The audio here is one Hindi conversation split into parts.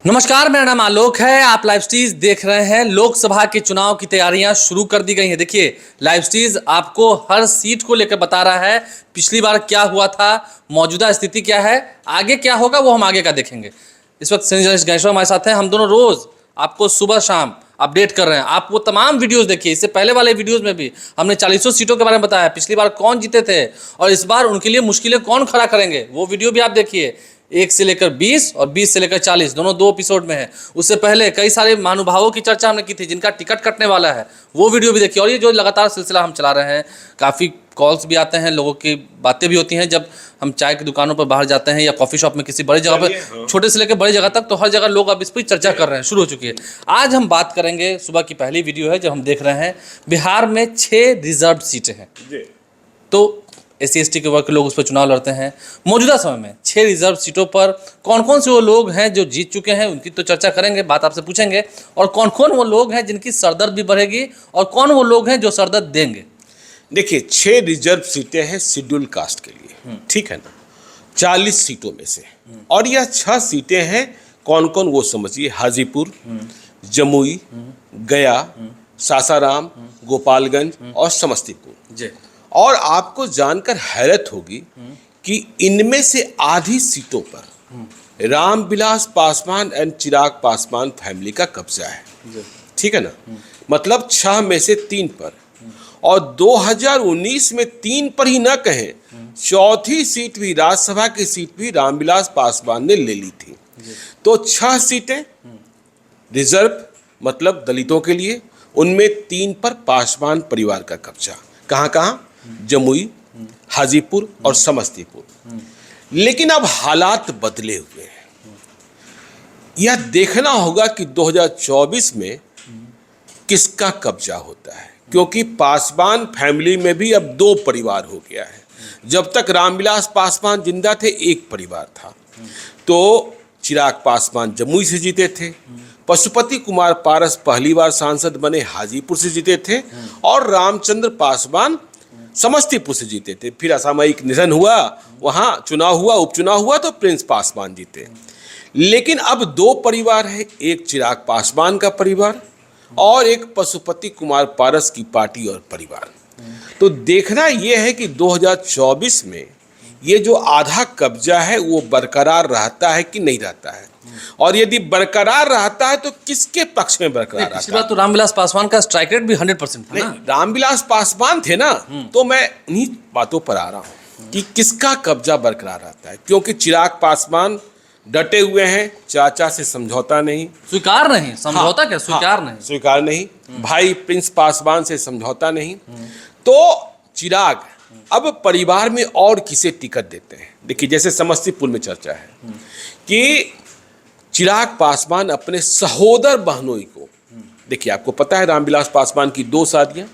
नमस्कार, मेरा नाम आलोक है। आप लाइव स्ट्रीज देख रहे हैं। लोकसभा के चुनाव की तैयारियां शुरू कर दी गई हैं। देखिए, लाइव स्ट्रीज आपको हर सीट को लेकर बता रहा है पिछली बार क्या हुआ था, मौजूदा स्थिति क्या है, आगे क्या होगा वो हम आगे का देखेंगे। इस वक्त गणेश्वर हमारे साथ हैं। हम दोनों रोज आपको सुबह शाम अपडेट कर रहे हैं। आप वो तमाम वीडियोस देखिए। इससे पहले वाले वीडियोस में भी हमने 40 सीटों के बारे में बताया, पिछली बार कौन जीते थे और इस बार उनके लिए मुश्किलें कौन खड़ा करेंगे। वो वीडियो भी आप देखिए। 1 से लेकर 20 और 20 से लेकर 40 दोनों 2 एपिसोड में है। उससे पहले कई सारे महानुभावों की चर्चा हमने की थी जिनका टिकट कटने वाला है, वो वीडियो भी देखिए। और ये जो लगातार सिलसिला हम चला रहे हैं, काफ़ी कॉल्स भी आते हैं, लोगों की बातें भी होती हैं जब हम चाय की दुकानों पर बाहर जाते हैं या कॉफ़ी शॉप में किसी बड़ी जगह पर, छोटे से लेकर बड़ी जगह तक, तो हर जगह लोग अब इस पर चर्चा कर रहे हैं, शुरू हो चुकी है। आज हम बात करेंगे, सुबह की पहली वीडियो है जब हम देख रहे हैं, बिहार में 6 रिजर्व सीटें हैं। तो SC/ST के वर्ग के लोग उस पर चुनाव लड़ते हैं। मौजूदा समय में 6 रिजर्व सीटों पर कौन कौन से वो लोग हैं जो जीत चुके हैं, उनकी तो चर्चा करेंगे, बात आपसे पूछेंगे। और कौन कौन वो लोग हैं जिनकी सरदर्द भी बढ़ेगी और कौन वो लोग हैं जो सरदर्द देंगे। देखिए, 6 रिजर्व सीटें हैं शेड्यूल कास्ट के लिए, ठीक है ना, 40 सीटों में से। और यह 6 सीटें हैं, कौन कौन वो समझिए। हाजीपुर, जमुई, गया, सासाराम, गोपालगंज और समस्तीपुर जी। और आपको जानकर हैरत होगी कि इनमें से आधी सीटों पर रामविलास पासवान एंड चिराग पासवान फैमिली का कब्जा है, ठीक है ना। मतलब 6 में से 3 पर। और 2019 में 3 पर ही ना कहें, चौथी सीट भी, राज्यसभा की सीट भी रामविलास पासवान ने ले ली थी। तो 6 सीटें रिजर्व, मतलब दलितों के लिए, उनमें 3 पर पासवान परिवार का कब्जा। कहाँ कहाँ? जमुई, हाजीपुर और समस्तीपुर। लेकिन अब हालात बदले हुए हैं। यह देखना होगा कि 2024 में किसका कब्जा होता है, क्योंकि पासवान फैमिली में भी अब 2 परिवार हो गया है। जब तक रामविलास पासवान जिंदा थे, एक परिवार था। तो चिराग पासवान जमुई से जीते थे, पशुपति कुमार पारस पहली बार सांसद बने, हाजीपुर से जीते थे, और रामचंद्र पासवान समस्तीपुर से जीते थे। फिर असामयिक निधन हुआ, वहाँ चुनाव हुआ, उपचुनाव हुआ, तो प्रिंस पासवान जीते। लेकिन अब 2 परिवार है, एक चिराग पासवान का परिवार और एक पशुपति कुमार पारस की पार्टी और परिवार। तो देखना यह है कि 2024 में ये जो आधा कब्जा है वो बरकरार रहता है कि नहीं रहता है, और यदि बरकरार रहता है तो किसके पक्ष में बरकरार रहता है। पिछली बार तो रामविलास पासवान का स्ट्राइक रेट भी 100% था ना। रामविलास पासवान थे ना, तो मैं उन्हीं बातों पर आ रहा हूँ कि किसका कब्जा बरकरार रहता है। क्योंकि चिराग पासवान डटे हुए हैं, चाचा से समझौता नहीं, स्वीकार नहीं, समझौता क्या, स्वीकार नहीं, स्वीकार नहीं। भाई प्रिंस पासवान से समझौता नहीं। तो चिराग अब परिवार में और किसे टिकट देते हैं। देखिए, जैसे समस्तीपुर में चर्चा है कि चिराग पासवान अपने सहोदर बहनोई को, देखिए आपको पता है रामविलास पासवान की 2 शादियां,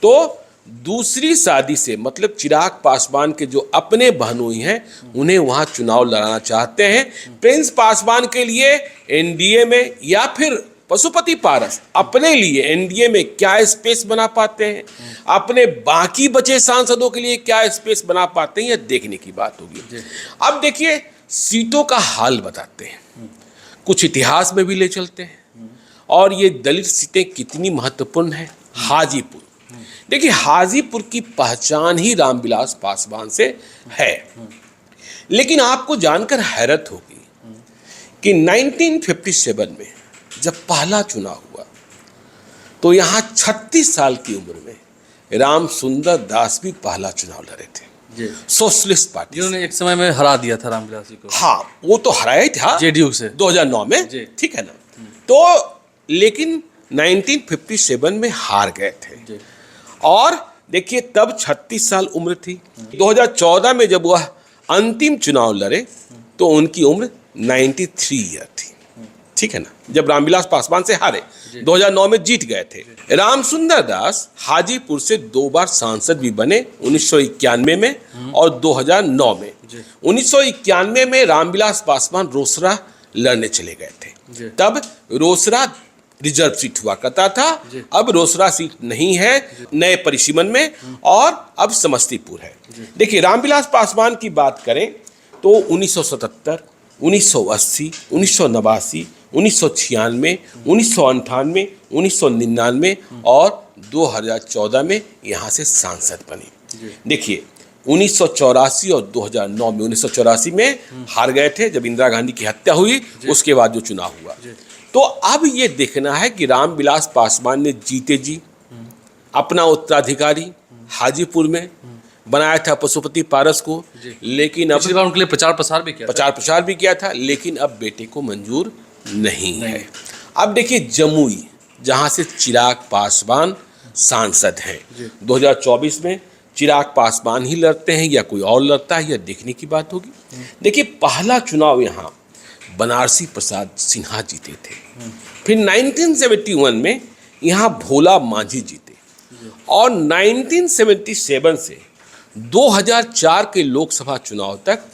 तो दूसरी शादी से, मतलब चिराग पासवान के जो अपने बहनोई हैं, उन्हें वहां चुनाव लड़ाना चाहते हैं। प्रिंस पासवान के लिए एनडीए में, या फिर पशुपति पारस अपने लिए एनडीए में क्या स्पेस बना पाते हैं, अपने बाकी बचे सांसदों के लिए क्या स्पेस बना पाते हैं, यह देखने की बात होगी। अब देखिए, सीटों का हाल बताते हैं, कुछ इतिहास में भी ले चलते हैं, और ये दलित सीटें कितनी महत्वपूर्ण है। हाजीपुर, देखिए हाजीपुर की पहचान ही रामविलास पासवान से है। लेकिन आपको जानकर हैरत होगी कि 1957 में जब पहला चुनाव हुआ, तो यहाँ 36 साल की उम्र में राम सुंदर दास भी पहला चुनाव लड़े थे, सोशलिस्ट पार्टी, जिन्होंने एक समय में हरा दिया था रामविलास जी को। हाँ, वो तो हराया ही था जेडीयू से 2009 में, ठीक है ना। तो लेकिन 1957 में हार गए थे। और देखिए, तब 36 साल उम्र थी। 2014 में जब वह अंतिम चुनाव लड़े तो उनकी उम्र 93 ईयर थी, ठीक है ना, जब रामविलास पासवान से हारे। 2009 में जीत गए थे। राम सुंदर दास हाजीपुर से 2 बार सांसद भी बने, 1991 में और 2009 में। 1991 में रामविलास पासवान रोसड़ा लड़ने चले गए थे। तब रोसड़ा रिजर्व सीट हुआ करता था, अब रोसड़ा सीट नहीं है, नए परिसीमन में, और अब समस्तीपुर है। देखिए, रामविलास पासवान की बात करें तो 1977, 1980, 1989, 1996, 1998, 1999 और 2014 में यहाँ से सांसद बने। देखिए 1984 और 2009 में, 1984 में हार गए थे जब इंदिरा गांधी की हत्या हुई, उसके बाद जो चुनाव हुआ। तो अब ये देखना है कि रामविलास पासवान ने जीते जी अपना उत्तराधिकारी हाजीपुर में बनाया था पशुपति पारस को, लेकिन अब पिछली बार उनके लिए प्रचार प्रसार भी किया था। लेकिन अब बेटे को मंजूर नहीं है। अब देखिए जमुई, जहां से चिराग पासवान सांसद हैं, 2024 में चिराग पासवान ही लड़ते हैं या कोई और लड़ता है, यह देखने की बात होगी। देखिए पहला चुनाव यहाँ बनारसी प्रसाद सिन्हा जीते थे, फिर 1971 में यहाँ भोला मांझी जीते, और 1977 से 2004 के लोकसभा चुनाव तक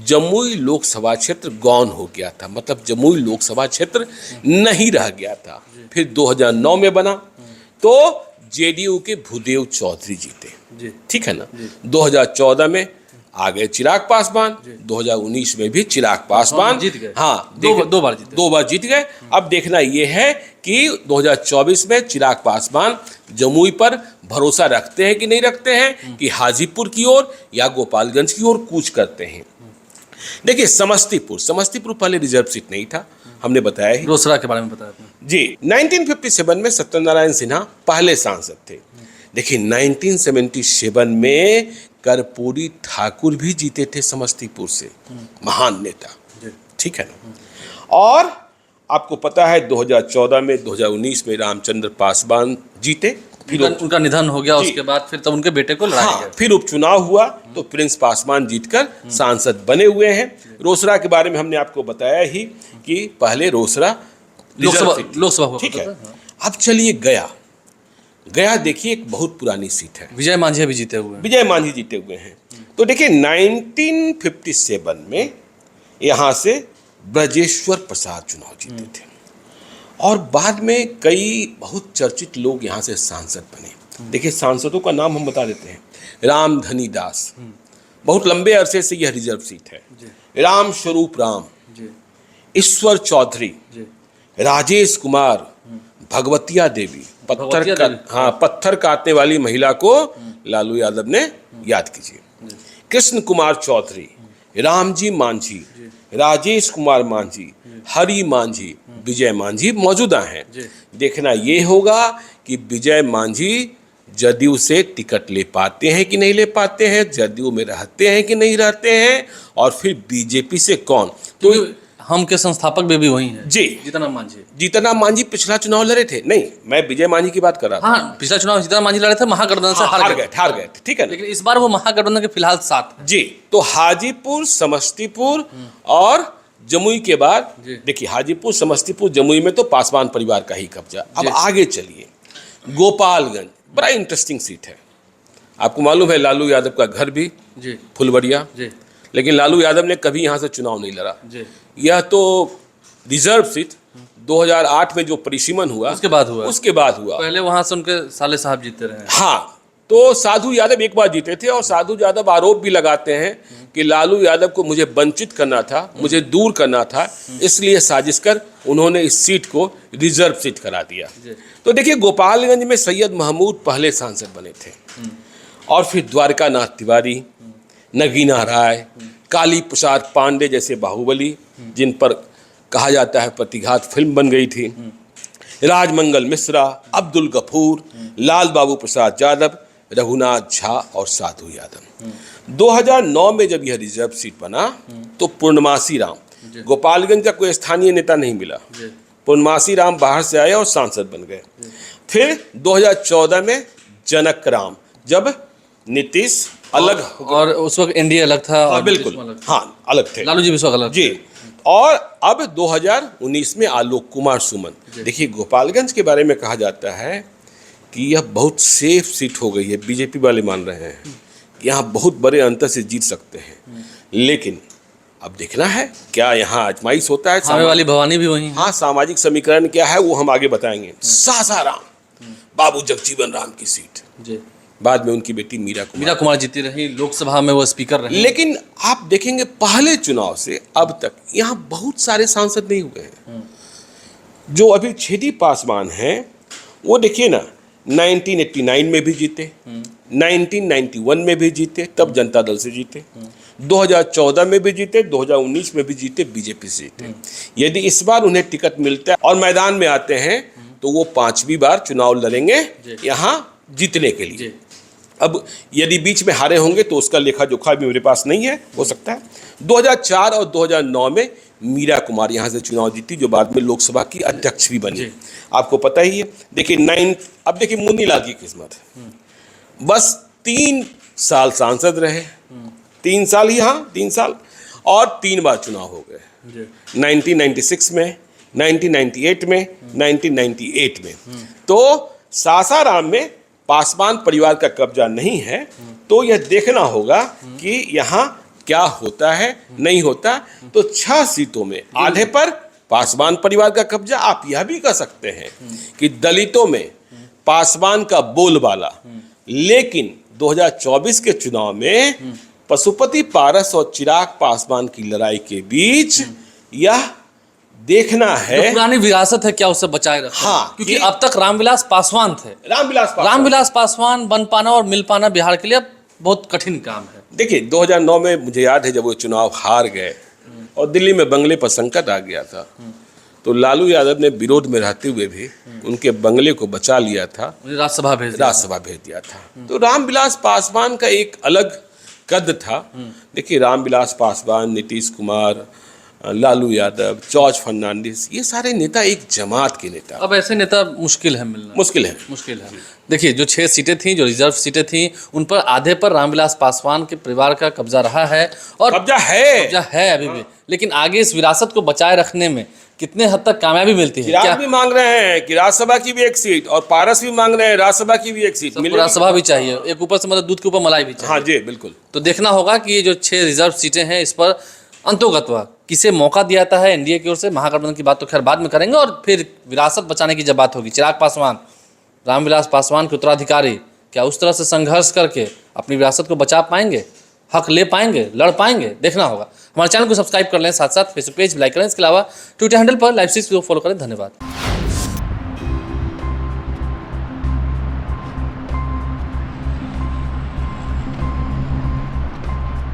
जमुई लोकसभा क्षेत्र गौन हो गया था, मतलब जमुई लोकसभा क्षेत्र नहीं रह गया था। फिर 2009 में बना तो जेडीयू के भूदेव चौधरी जीते, ठीक है ना। 2014 में आ गए चिराग पासवान, 2019 में भी चिराग पासवान जीत गए। हाँ, दो बार जीत गए। अब देखना यह है कि 2024 में चिराग पासवान जमुई पर भरोसा रखते हैं कि नहीं रखते हैं, कि हाजीपुर की ओर या गोपालगंज की ओर कूच करते हैं। देखिए समस्तीपुर पहले रिजर्व सीट नहीं था, हमने बताया ही। रोसड़ा के बारे में बताया आपने। जी, 1957 में सत्यनारायण सिन्हा पहले सांसद थे। देखिए 1977 में कर्पूरी ठाकुर भी जीते थे समस्तीपुर से, महान नेता, ठीक है ना। और आपको पता है 2014 में, 2019 में रामचंद्र पासवान जीते, फिर उनका निधन हो गया, उसके बाद फिर तब उनके बेटे को लड़ाया गया। फिर उपचुनाव हुआ तो प्रिंस पासवान जीतकर सांसद बने हुए हैं। रोसड़ा के बारे में हमने आपको बताया ही कि पहले रोसड़ा लोकसभा हुआ, ठीक है। अब चलिए गया देखिए एक बहुत पुरानी सीट है, विजय मांझी भी जीते हुए हैं। विजय मांझी जीते हुए हैं। तो देखिए 1957 में यहाँ से ब्रजेश्वर प्रसाद चुनाव जीते थे, और बाद में कई बहुत चर्चित लोग यहाँ से सांसद बने। देखिए सांसदों का नाम हम बता देते हैं। रामधनी दास, बहुत लंबे अरसे से यह रिजर्व सीट है। राम स्वरूप राम, ईश्वर चौधरी, राजेश कुमार, भगवतिया देवी, पत्थर काटने वाली महिला को लालू यादव ने याद कीजिए, कृष्ण कुमार चौधरी, रामजी मांझी, राजेश कुमार मांझी, हरि मांझी, विजय मांझी मौजूदा हैं। देखना ये होगा कि विजय मांझी जदयू से टिकट ले पाते हैं कि नहीं ले पाते हैं, जदयू में रहते हैं कि नहीं रहते हैं, और फिर बीजेपी से कौन। तो हम के संस्थापक भी वही हैं जी, जीतन मांझी पिछला चुनाव लड़े थे। नहीं, मैं विजय मांझी की बात कर रहा था। हाँ, पिछला चुनाव जीतन मांझी लड़े थे, महागठबंधन से हार गए, ठीक है। लेकिन इस बार वो महागठबंधन के फिलहाल साथ हैं। जी, तो हाजीपुर, समस्तीपुर और जमुई के बाद देखिए हाजीपुर, समस्तीपुर, जमुई में तो पासवान परिवार का ही कब्जा। अब आगे चलिए गोपालगंज, बड़ा इंटरेस्टिंग सीट है। आपको मालूम है लालू यादव का घर भी फुलवरिया, लेकिन लालू यादव ने कभी यहाँ से चुनाव नहीं लड़ा। यह तो रिजर्व सीट 2008 में जो परिसीमन हुआ उसके बाद हुआ। पहले वहां से उनके साले साहब जीते रहे। हाँ, तो साधु यादव एक बार जीते थे, और साधु यादव आरोप भी लगाते हैं कि लालू यादव को मुझे वंचित करना था, मुझे दूर करना था, इसलिए साजिश कर उन्होंने इस सीट को रिजर्व सीट करा दिया। तो देखिए गोपालगंज में सैयद महमूद पहले सांसद बने थे, और फिर द्वारका नाथ तिवारी, नगीना राय, काली प्रसाद पांडे जैसे बाहुबली, जिन पर कहा जाता है प्रतिघात फिल्म बन गई थी, राजमंगल मिश्रा, अब्दुल गफूर, लाल बाबू प्रसाद यादव, रघुनाथ झा और साधु यादव। 2009 में जब यह रिजर्व सीट बना तो पूर्णमासी राम, गोपालगंज का कोई स्थानीय नेता नहीं मिला, पूर्णमासी राम बाहर से आए और सांसद बन गए। फिर 2014 में जनक राम, जब नीतीश अलग और उस वक्त एनडीए अलग था, और बिल्कुल हाँ अलग थे, लालू जी भी उस वक्त अलग जी। और अब 2019 में आलोक कुमार सुमन। देखिए गोपालगंज के बारे में कहा जाता है कि यह बहुत सेफ सीट हो गई है, बीजेपी वाले मान रहे हैं कि यहाँ बहुत बड़े अंतर से जीत सकते हैं, लेकिन अब देखना है क्या यहाँ आजमाइश होता है। सामने वाली भवानी भी वही है। हाँ, सामाजिक समीकरण क्या है वो हम आगे बताएंगे। सासाराम, बाबू जगजीवन राम की सीट, बाद में उनकी बेटी मीरा मीरा कुमार जीती रही, लोकसभा में वो स्पीकर रही। लेकिन आप देखेंगे पहले चुनाव से अब तक यहाँ बहुत सारे सांसद नहीं हुए हैं। जो अभी छेदी पासवान हैं वो देखिए ना, 1989 में भी जीते, 1991 में भी जीते, तब जनता दल से जीते, 2014 में भी जीते, 2019 में भी जीते, बीजेपी से जीते। यदि इस बार उन्हें टिकट मिलता है और मैदान में आते हैं तो वो 5वीं बार चुनाव लड़ेंगे यहाँ जीतने के लिए। अब यदि बीच में हारे होंगे तो उसका लेखा जोखा भी मेरे पास नहीं है, हो सकता है। 2004 और 2009 में मीरा कुमार यहाँ से चुनाव जीती, जो बाद में लोकसभा की अध्यक्ष भी बनी, आपको पता ही है। देखिए अब देखिए मुन्नीलाल की किस्मत, बस 3 साल सांसद रहे, 3 साल यहाँ 3 साल, और 3 बार चुनाव हो गए, 1996 में, 1998 में, 1998 में। तो सासाराम में पासवान परिवार का कब्जा नहीं है, तो यह देखना होगा कि यहाँ क्या होता है, नहीं होता। तो 6 सीटों में आधे पर पासवान परिवार का कब्जा। आप यह भी कह सकते हैं कि दलितों में पासवान का बोलबाला, लेकिन 2024 के चुनाव में पशुपति पारस और चिराग पासवान की लड़ाई के बीच यह देखना है, जो पुरानी विरासत है क्या उसे बचाए रखें। हाँ, क्योंकि अब तक रामविलास पासवान थे, रामविलास पासवान बन पाना और मिल पाना बिहार के लिए अब बहुत कठिन काम है। देखिए 2009 में मुझे याद है जब वो चुनाव हार गए और दिल्ली में बंगले पर संकट आ गया था, तो लालू यादव ने विरोध में रहते हुए भी उनके बंगले को बचा लिया था, राज्यसभा भेज दिया था। तो रामविलास पासवान का एक अलग कद था। देखिए रामविलास पासवान, नीतीश कुमार, लालू यादव, जॉर्ज फर्नांडिस, ये सारे नेता एक जमात के नेता। अब ऐसे नेता मुश्किल है मिलना, मुश्किल है। देखिए जो 6 सीटें थीं, जो रिजर्व सीटें थीं, उन पर आधे पर रामविलास पासवान के परिवार का कब्जा रहा है, और कब्जा है अभी भी। लेकिन आगे इस विरासत को बचाए रखने में कितने हद तक कामयाबी मिलती है? चिराग भी मांग रहे हैं कि राज्यसभा की भी एक सीट, और पारस भी मांग रहे हैं राज्यसभा की भी एक सीट। राज्यसभा भी चाहिए, एक ऊपर से मतलब दूध के ऊपर मलाई भी चाहिए। हाँ जी बिल्कुल। तो देखना होगा कि ये जो 6 रिजर्व सीटें हैं, इस पर अंतोगत्वा किसे मौका दिया जाता है एनडीए की ओर से। महागठबंधन की बात तो खैर बाद में करेंगे, और फिर विरासत बचाने की जब बात होगी, चिराग पासवान, रामविलास पासवान के उत्तराधिकारी क्या उस तरह से संघर्ष करके अपनी विरासत को बचा पाएंगे, हक ले पाएंगे, लड़ पाएंगे, देखना होगा। हमारे चैनल को सब्सक्राइब कर लें, साथ साथ फेसबुक पेज लाइक करें, इसके अलावा ट्विटर हैंडल पर लाइव स्ट्रीम को फॉलो करें। धन्यवाद।